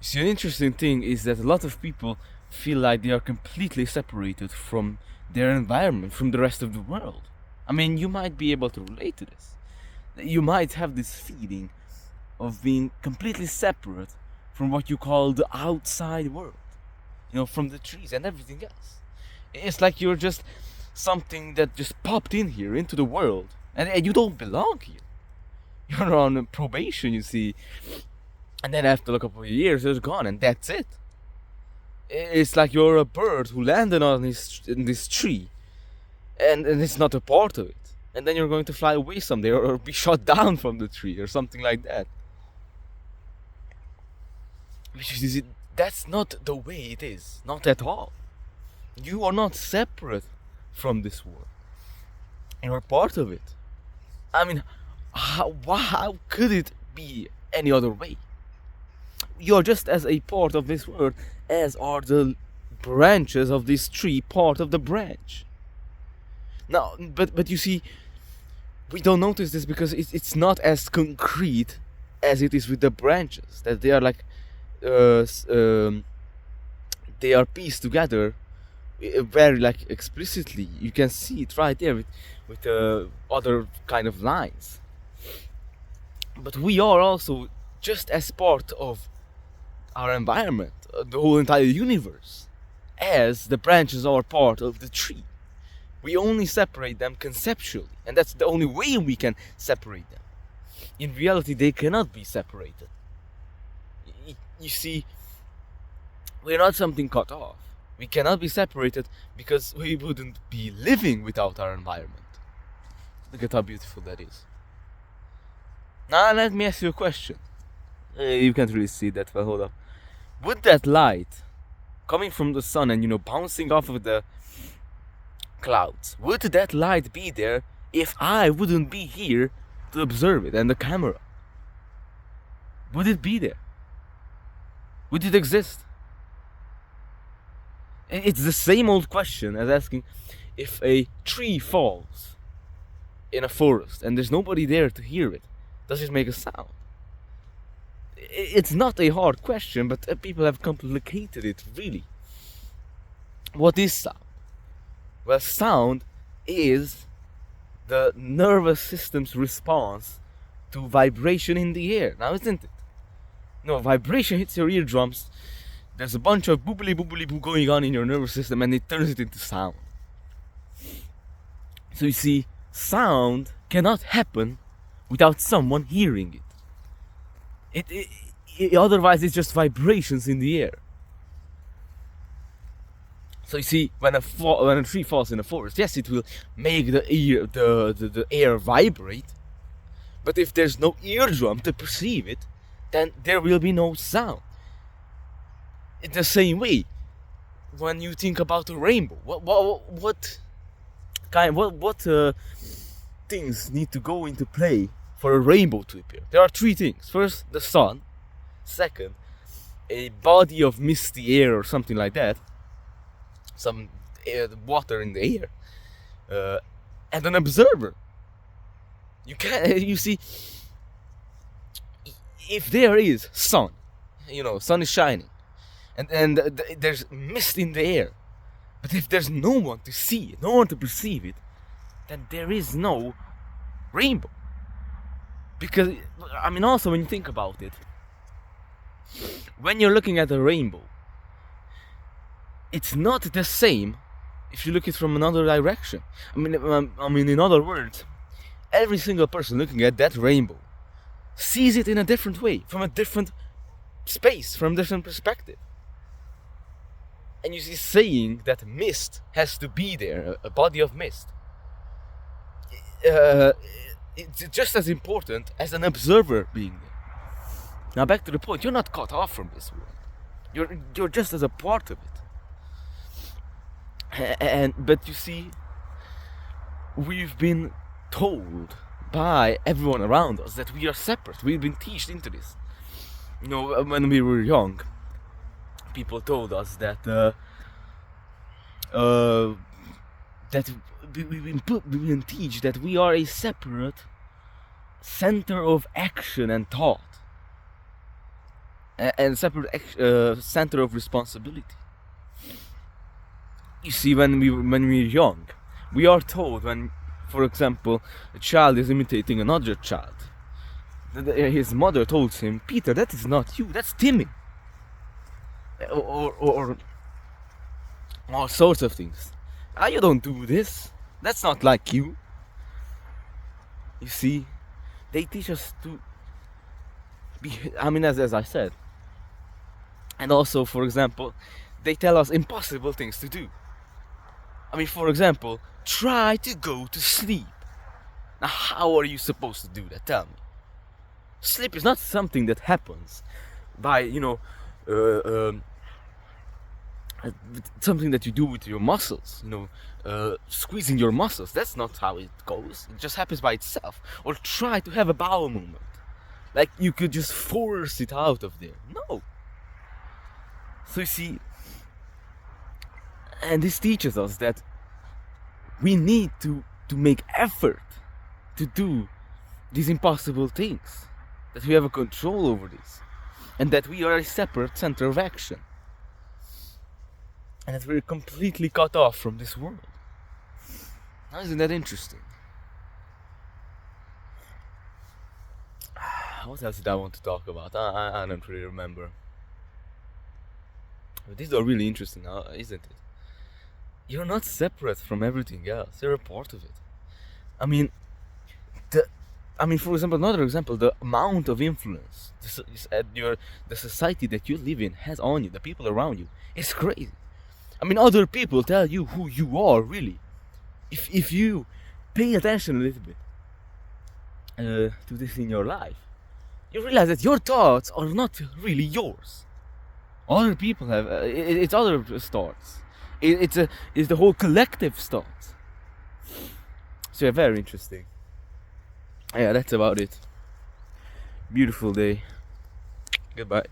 See, an interesting thing is that a lot of people feel like they are completely separated from their environment, from the rest of the world. I mean, you might be able to relate to this. You might have this feeling of being completely separate from what you call the outside world, from the trees and everything else. It's like you're just something that just popped in here into the world, and you don't belong here. You're on probation, you see, and then after a couple of years, it's gone, and that's it. It's like you're a bird who landed in this tree, and it's not a part of it. And then you're going to fly away someday, or be shot down from the tree, or something like that. Which is, that's not the way it is, not at all. You are not separate from this world. You're part of it. I mean, how could it be any other way? You're just as a part of this world as are the branches of this tree part of the branch. Now, but you see, we don't notice this because it's not as concrete as it is with the branches. That they are like, they are pieced together very like explicitly. You can see it right there with other kind of lines. But we are also just as part of our environment, the whole entire universe, as the branches are part of the tree. We only separate them conceptually, and that's the only way we can separate them. In reality, they cannot be separated. You see, we're not something cut off. We cannot be separated because we wouldn't be living without our environment. Look at how beautiful that is. Now let me ask you a question. You can't really see that, but hold up. Would that light coming from the sun and bouncing off of the clouds, would that light be there if I wouldn't be here to observe it, and the camera? Would it be there? Would it exist? It's the same old question as asking if a tree falls in a forest and there's nobody there to hear it, does it make a sound? It's not a hard question, but people have complicated it, really. What is sound? Well, sound is the nervous system's response to vibration in the air. Now, isn't it? No, vibration hits your eardrums, there's a bunch of boobly boobly boo going on in your nervous system, and it turns it into sound. So you see, sound cannot happen without someone hearing it. Otherwise, it's just vibrations in the air. So you see, when a tree falls in a forest, yes, it will make the air vibrate. But if there's no eardrum to perceive it, then there will be no sound. In the same way, when you think about a rainbow, what things need to go into play for a rainbow to appear? There are three things. First, the sun. Second, a body of misty air or something like that. Some water in the air. And an observer. You see, if there is sun, sun is shining, and there's mist in the air, but if there's no one to see it, no one to perceive it, then there is no rainbow. Because, also when you think about it, when you're looking at a rainbow, it's not the same if you look at it from another direction. In other words, every single person looking at that rainbow sees it in a different way, from a different space, from a different perspective. And you see, saying that mist has to be there, a body of mist, it's just as important as an observer being there. Now back to the point, you're not cut off from this world. You're just as a part of it. But you see, we've been told by everyone around us that we are separate. We've been teased into this. When we were young, people told us that we've been taught that we are a separate center of action and thought. and separate center of responsibility. You see, when we're young, we are told when, for example, a child is imitating another child. His mother told him, "Peter, that is not you. That's Timmy," or all sorts of things. Ah, you don't do this. That's not like you. You see, they teach us to be. I mean, as I said, and also, for example, they tell us impossible things to do. I mean, for example, try to go to sleep. Now, how are you supposed to do that? Tell me. Sleep is not something that happens by, something that you do with your muscles, squeezing your muscles. That's not how it goes. It just happens by itself. Or try to have a bowel movement. Like you could just force it out of there. No. So you see, and this teaches us that we need to make effort to do these impossible things. That we have a control over this. And that we are a separate center of action. And that we're completely cut off from this world. Now, isn't that interesting? What else did I want to talk about? I don't really remember. But these are really interesting, isn't it? You're not separate from everything else. You're a part of it. I mean, for example, another example, the amount of influence the society that you live in has on you, the people around you, is crazy. I mean, other people tell you who you are, really. If you pay attention a little bit to this in your life, you realize that your thoughts are not really yours. Other people have, it's other thoughts. It's the whole collective thoughts. So yeah, very interesting. Yeah, that's about it. Beautiful day. Goodbye.